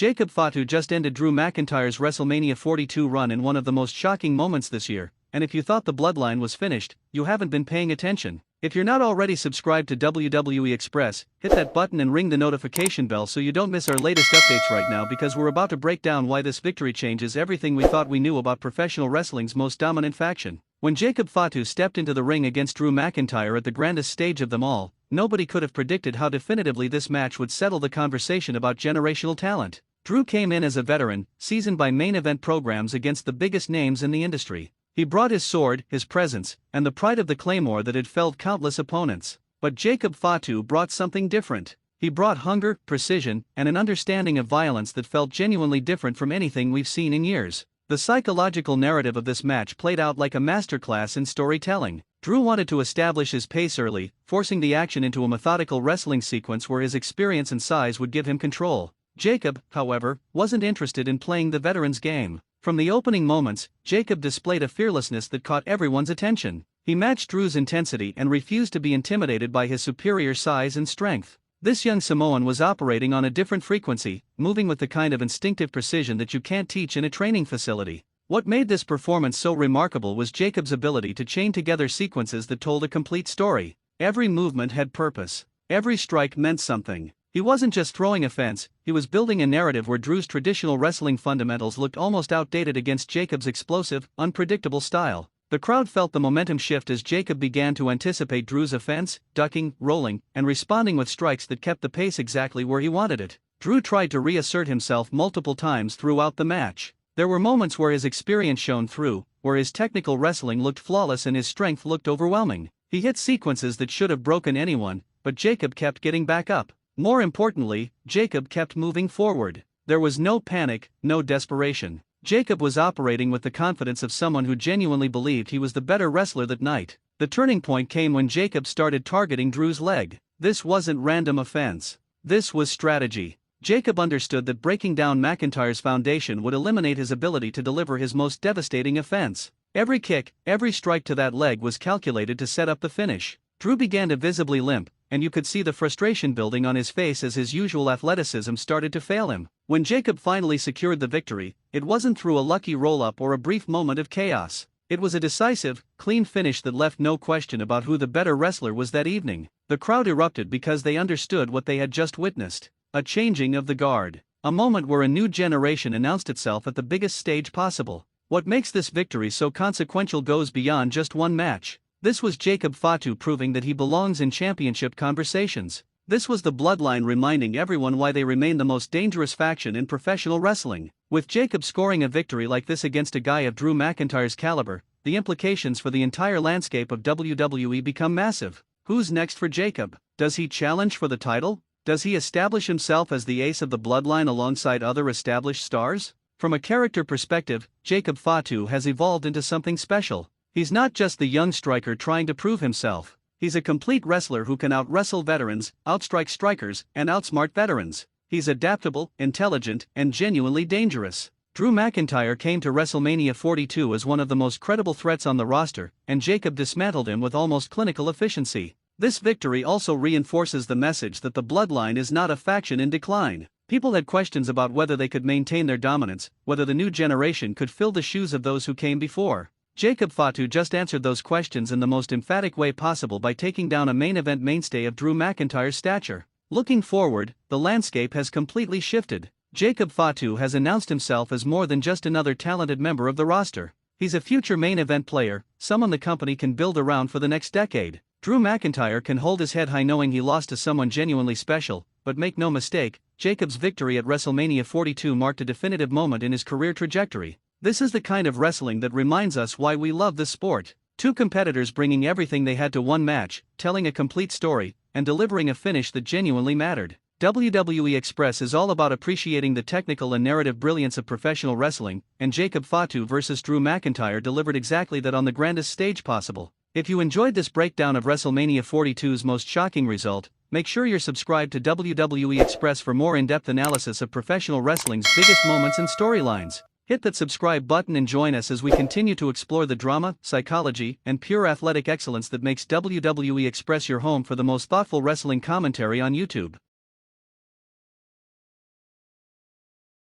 Jacob Fatu just ended Drew McIntyre's WrestleMania 42 run in one of the most shocking moments this year, and if you thought the bloodline was finished, you haven't been paying attention. If you're not already subscribed to WWE Express, hit that button and ring the notification bell so you don't miss our latest updates right now, because we're about to break down why this victory changes everything we thought we knew about professional wrestling's most dominant faction. When Jacob Fatu stepped into the ring against Drew McIntyre at the grandest stage of them all, nobody could have predicted how definitively this match would settle the conversation about generational talent. Drew came in as a veteran, seasoned by main event programs against the biggest names in the industry. He brought his sword, his presence, and the pride of the Claymore that had felled countless opponents. But Jacob Fatu brought something different. He brought hunger, precision, and an understanding of violence that felt genuinely different from anything we've seen in years. The psychological narrative of this match played out like a masterclass in storytelling. Drew wanted to establish his pace early, forcing the action into a methodical wrestling sequence where his experience and size would give him control. Jacob, however, wasn't interested in playing the veteran's game. From the opening moments, Jacob displayed a fearlessness that caught everyone's attention. He matched Drew's intensity and refused to be intimidated by his superior size and strength. This young Samoan was operating on a different frequency, moving with the kind of instinctive precision that you can't teach in a training facility. What made this performance so remarkable was Jacob's ability to chain together sequences that told a complete story. Every movement had purpose. Every strike meant something. He wasn't just throwing a fence, he was building a narrative where Drew's traditional wrestling fundamentals looked almost outdated against Jacob's explosive, unpredictable style. The crowd felt the momentum shift as Jacob began to anticipate Drew's offense, ducking, rolling, and responding with strikes that kept the pace exactly where he wanted it. Drew tried to reassert himself multiple times throughout the match. There were moments where his experience shone through, where his technical wrestling looked flawless and his strength looked overwhelming. He hit sequences that should have broken anyone, but Jacob kept getting back up. More importantly, Jacob kept moving forward. There was no panic, no desperation. Jacob was operating with the confidence of someone who genuinely believed he was the better wrestler that night. The turning point came when Jacob started targeting Drew's leg. This wasn't random offense. This was strategy. Jacob understood that breaking down McIntyre's foundation would eliminate his ability to deliver his most devastating offense. Every kick, every strike to that leg was calculated to set up the finish. Drew began to visibly limp, and you could see the frustration building on his face as his usual athleticism started to fail him. When Jacob finally secured the victory, it wasn't through a lucky roll-up or a brief moment of chaos. It was a decisive, clean finish that left no question about who the better wrestler was that evening. The crowd erupted because they understood what they had just witnessed. A changing of the guard. A moment where a new generation announced itself at the biggest stage possible. What makes this victory so consequential goes beyond just one match. This was Jacob Fatu proving that he belongs in championship conversations. This was the bloodline reminding everyone why they remain the most dangerous faction in professional wrestling. With Jacob scoring a victory like this against a guy of Drew McIntyre's caliber, the implications for the entire landscape of WWE become massive. Who's next for Jacob? Does he challenge for the title? Does he establish himself as the ace of the bloodline alongside other established stars? From a character perspective, Jacob Fatu has evolved into something special. He's not just the young striker trying to prove himself. He's a complete wrestler who can out-wrestle veterans, outstrike strikers, and outsmart veterans. He's adaptable, intelligent, and genuinely dangerous. Drew McIntyre came to WrestleMania 42 as one of the most credible threats on the roster, and Jacob dismantled him with almost clinical efficiency. This victory also reinforces the message that the bloodline is not a faction in decline. People had questions about whether they could maintain their dominance, whether the new generation could fill the shoes of those who came before. Jacob Fatu just answered those questions in the most emphatic way possible by taking down a main event mainstay of Drew McIntyre's stature. Looking forward, the landscape has completely shifted. Jacob Fatu has announced himself as more than just another talented member of the roster. He's a future main event player, someone the company can build around for the next decade. Drew McIntyre can hold his head high knowing he lost to someone genuinely special, but make no mistake, Jacob's victory at WrestleMania 42 marked a definitive moment in his career trajectory. This is the kind of wrestling that reminds us why we love this sport. Two competitors bringing everything they had to one match, telling a complete story, and delivering a finish that genuinely mattered. WWE Express is all about appreciating the technical and narrative brilliance of professional wrestling, and Jacob Fatu vs. Drew McIntyre delivered exactly that on the grandest stage possible. If you enjoyed this breakdown of WrestleMania 42's most shocking result, make sure you're subscribed to WWE Express for more in-depth analysis of professional wrestling's biggest moments and storylines. Hit that subscribe button and join us as we continue to explore the drama, psychology, and pure athletic excellence that makes WWE Express your home for the most thoughtful wrestling commentary on YouTube.